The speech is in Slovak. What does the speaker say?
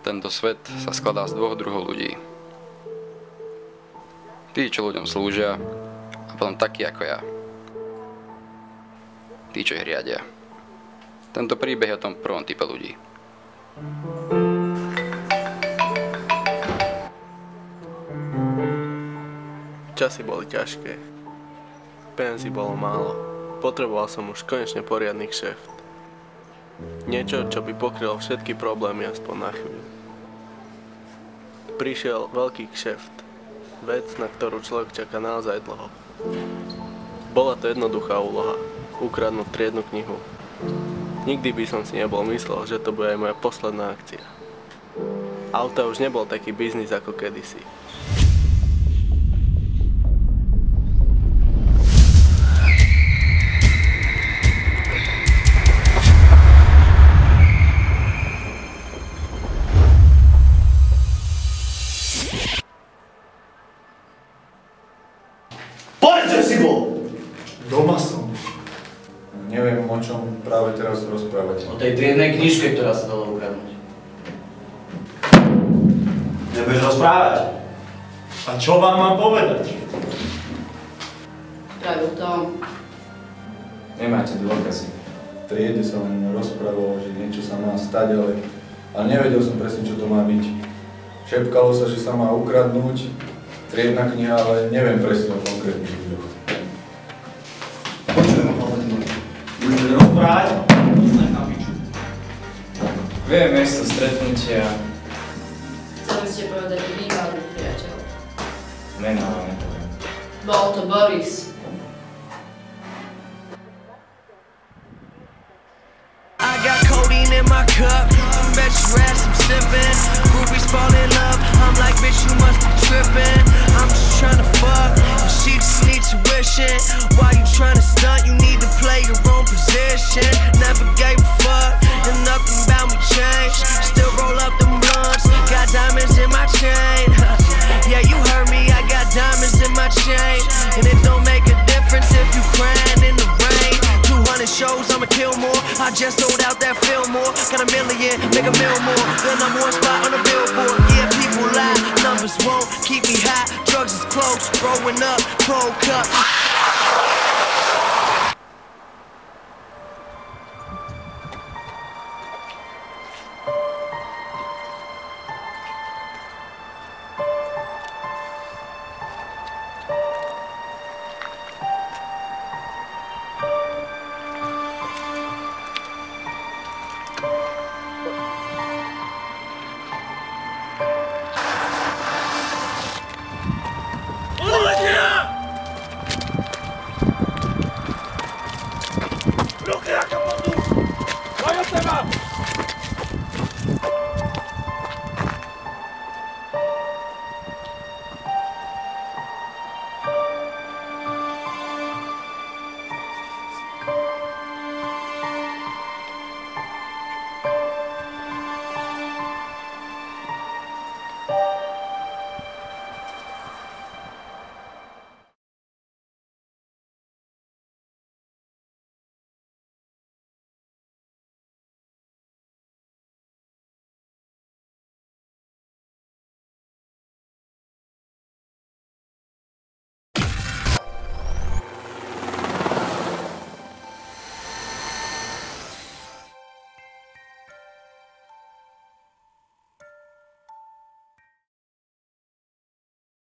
Tento svet sa skladá z dvoch druhov ľudí. Tí, čo ľuďom slúžia, a potom takí ako ja. Tí, čo ich riadia. Tento príbeh je o tom prvom type ľudí. Časy boli ťažké. Peniazy bolo málo. Potreboval som už konečne poriadny kšeft. Niečo, čo by pokrylo všetky problémy aspoň na chvíľu. Prišiel veľký kšeft. Vec, na ktorú človek čaká naozaj dlho. Bola to jednoduchá úloha. Ukradnúť triednu knihu. Nikdy by som si nebol myslel, že to bude aj moja posledná akcia. Auta už nebol taký biznis ako kedysi. Doma som. Neviem, o čom práve teraz rozprávate. O tej triednej knižke, ktorá sa dala ukradnúť. Nebudeš rozprávať? A čo vám mám povedať? Práve o tom. Nemáte dôkazy. V triede sa len rozprávalo, že niečo sa má stať, ale nevedel som presne, čo to má byť. Šepkalo sa, že sa má ukradnúť triedna kniha, ale neviem presne o konkrétnych ľuďoch. Budete rozprávať? Poznaj na piču. Viem miesto stretnutia. Chceli ste povedať bývalý priateľ. Mená vám nepoviem. Bol to Boris. I got codeine in my cup. Bet your ass I'm sipping. Groupies fall in love. I'm like, bitch, you must be tripping. I'm just trying to fuck. And she just need tuition. Why you trying to stunt? You need to play your own position. Never gave a fuck. And nothing about me changed. Still roll up them blunts. Got diamonds in my chain. Yeah, you heard me. I got diamonds in my chain. And it don't make a difference if you crying in the rain. 200 shows, I'ma kill more. I just sold out that Fillmore. Got $1 million, make $1 million more. The #1 spot on the billboard. Yeah, people lie, numbers won't keep me high. Drugs is close, growing up, cold cup.